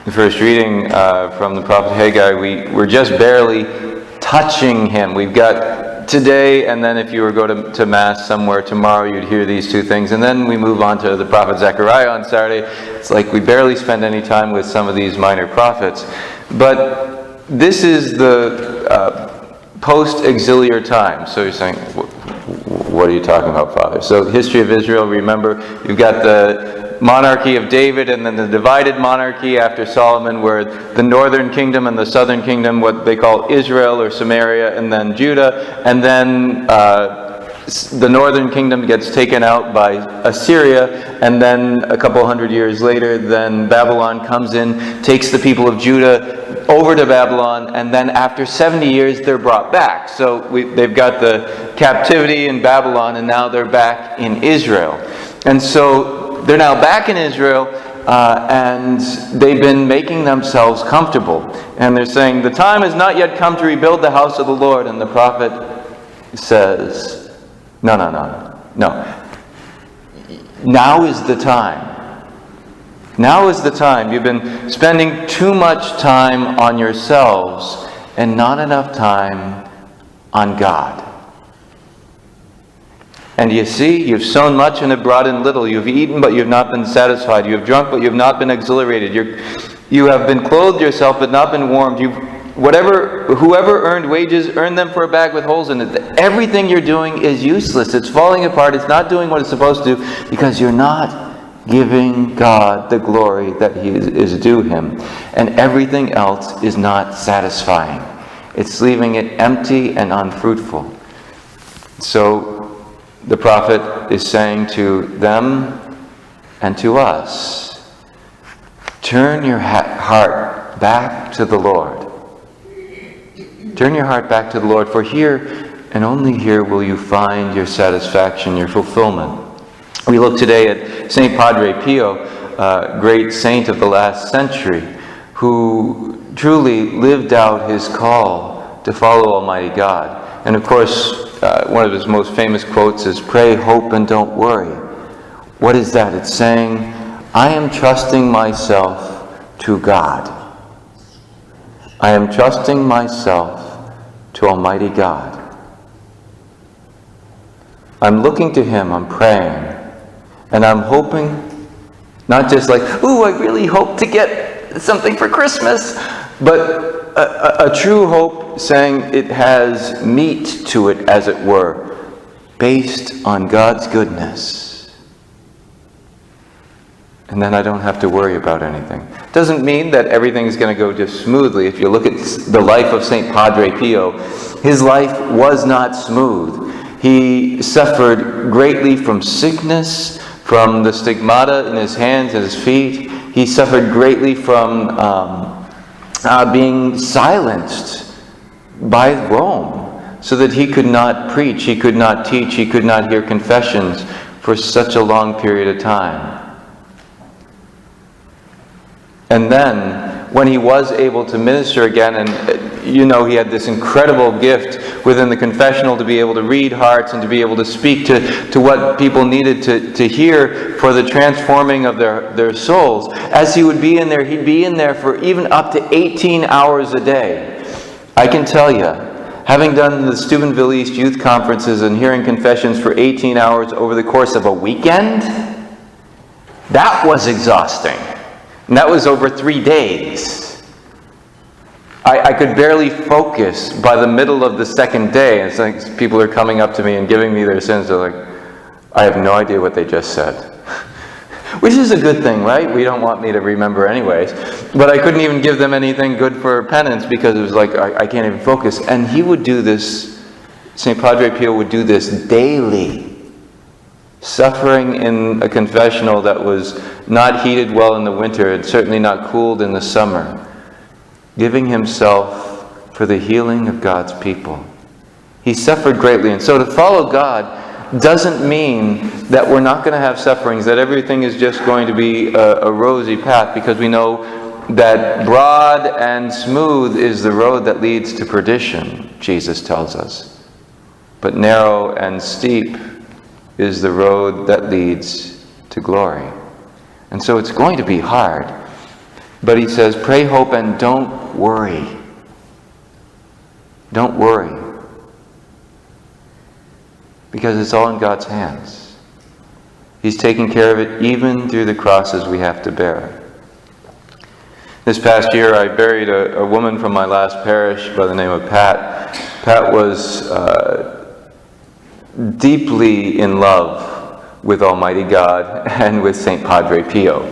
the first reading from the prophet Haggai, we're just barely touching him. We've got today, and then if you were to go to Mass somewhere tomorrow, you'd hear these two things. And then we move on to the prophet Zechariah on Saturday. It's like we barely spend any time with some of these minor prophets. But this is the post-exiliar time. So you're saying, what are you talking about, Father? So history of Israel, remember, you've got the monarchy of David and then the divided monarchy after Solomon, where the northern kingdom and the southern kingdom, what they call Israel or Samaria, and then Judah, and then the northern kingdom gets taken out by Assyria, and then a couple hundred years later, then Babylon comes in, takes the people of Judah over to Babylon, and then after 70 years they're brought back. So they've got the captivity in Babylon, and now they're back in Israel. And so they're now back in Israel, and they've been making themselves comfortable. And they're saying, the time has not yet come to rebuild the house of the Lord. And the prophet says, no. Now is the time. Now is the time. You've been spending too much time on yourselves and not enough time on God. And you see, you've sown much and have brought in little. You've eaten, but you have not been satisfied. You have drunk, but you have not been exhilarated. You have been clothed yourself, but not been warmed. Whoever earned wages, earned them for a bag with holes in it. Everything you're doing is useless. It's falling apart. It's not doing what it's supposed to do, because you're not giving God the glory that is due Him. And everything else is not satisfying. It's leaving it empty and unfruitful. So the prophet is saying to them and to us, turn your heart back to the Lord. Turn your heart back to the Lord, for here and only here will you find your satisfaction, your fulfillment. We look today at St. Padre Pio, great saint of the last century, who truly lived out his call to follow Almighty God. And of course, one of his most famous quotes is, pray, hope, and don't worry. What is that? It's saying, I am trusting myself to God. I am trusting myself to Almighty God. I'm looking to Him, I'm praying, and I'm hoping, not just like, ooh, I really hope to get something for Christmas, but a true hope, saying it has meat to it, as it were, based on God's goodness. And then I don't have to worry about anything. Doesn't mean that everything's going to go just smoothly. If you look at the life of St. Padre Pio, his life was not smooth. He suffered greatly from sickness, from the stigmata in his hands and his feet. He suffered greatly from being silenced by Rome, so that he could not preach, he could not teach, he could not hear confessions for such a long period of time. And then, when he was able to minister again, and he had this incredible gift within the confessional to be able to read hearts and to be able to speak to what people needed to hear for the transforming of their souls. As he would be in there, he'd be in there for even up to 18 hours a day. I can tell you, having done the Steubenville East youth conferences and hearing confessions for 18 hours over the course of a weekend, that was exhausting. And that was over 3 days. I could barely focus by the middle of the second day. And it's like people are coming up to me and giving me their sins. They're like, I have no idea what they just said. Which is a good thing, right? We don't want me to remember anyways. But I couldn't even give them anything good for penance, because it was like, I can't even focus. And he would do this, St. Padre Pio would do this daily. Suffering in a confessional that was not heated well in the winter and certainly not cooled in the summer. Giving himself for the healing of God's people. He suffered greatly. And so to follow God doesn't mean that we're not going to have sufferings, that everything is just going to be a rosy path, because we know that broad and smooth is the road that leads to perdition, Jesus tells us. But narrow and steep is the road that leads to glory. And so it's going to be hard. But he says, pray, hope, and don't worry. Don't worry. Because it's all in God's hands. He's taking care of it even through the crosses we have to bear. This past year I buried a woman from my last parish by the name of Pat. Pat was deeply in love with Almighty God and with St. Padre Pio.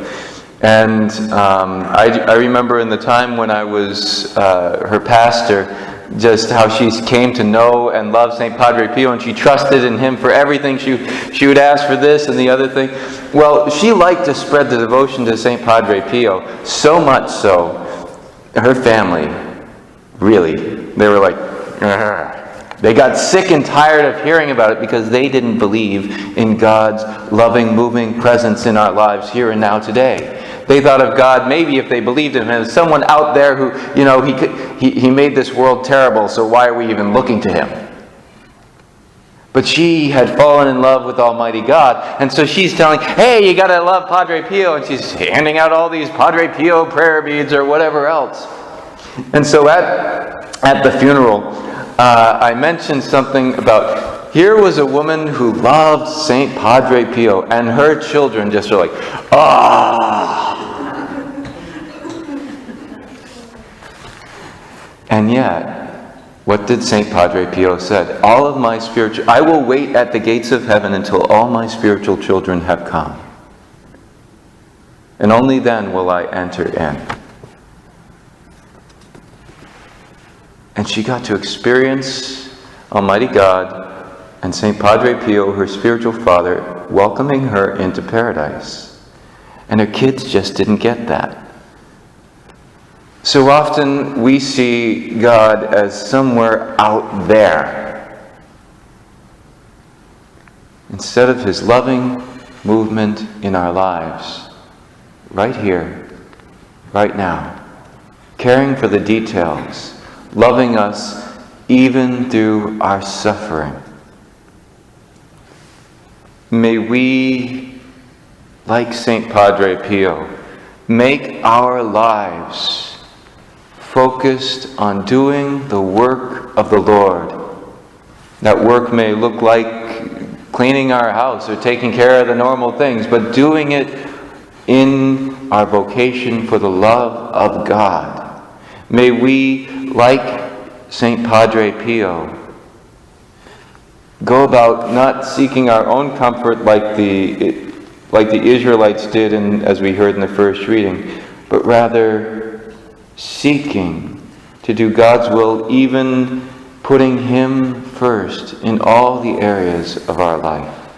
And I remember in the time when I was her pastor, just how she came to know and love St. Padre Pio, and she trusted in him for everything. She would ask for this and the other thing. Well, she liked to spread the devotion to St. Padre Pio, so much so, her family, really, they were like, "Ugh." They got sick and tired of hearing about it because they didn't believe in God's loving, moving presence in our lives here and now today. They thought of God, maybe if they believed in Him, as someone out there who, He made this world terrible, so why are we even looking to Him? But she had fallen in love with Almighty God, and so she's telling, hey, you gotta love Padre Pio, and she's handing out all these Padre Pio prayer beads or whatever else. And so at the funeral, I mentioned something about, here was a woman who loved St. Padre Pio, and her children just are like, ah! And yet, what did St. Padre Pio said? I will wait at the gates of heaven until all my spiritual children have come. And only then will I enter in. And she got to experience Almighty God and St. Padre Pio, her spiritual father, welcoming her into paradise. And her kids just didn't get that. So often we see God as somewhere out there, instead of His loving movement in our lives, right here, right now, caring for the details, loving us even through our suffering. May we, like St. Padre Pio, make our lives focused on doing the work of the Lord. That work may look like cleaning our house or taking care of the normal things, but doing it in our vocation for the love of God. May we, like St. Padre Pio, go about not seeking our own comfort like the Israelites did, as we heard in the first reading, but rather seeking to do God's will, even putting Him first in all the areas of our life.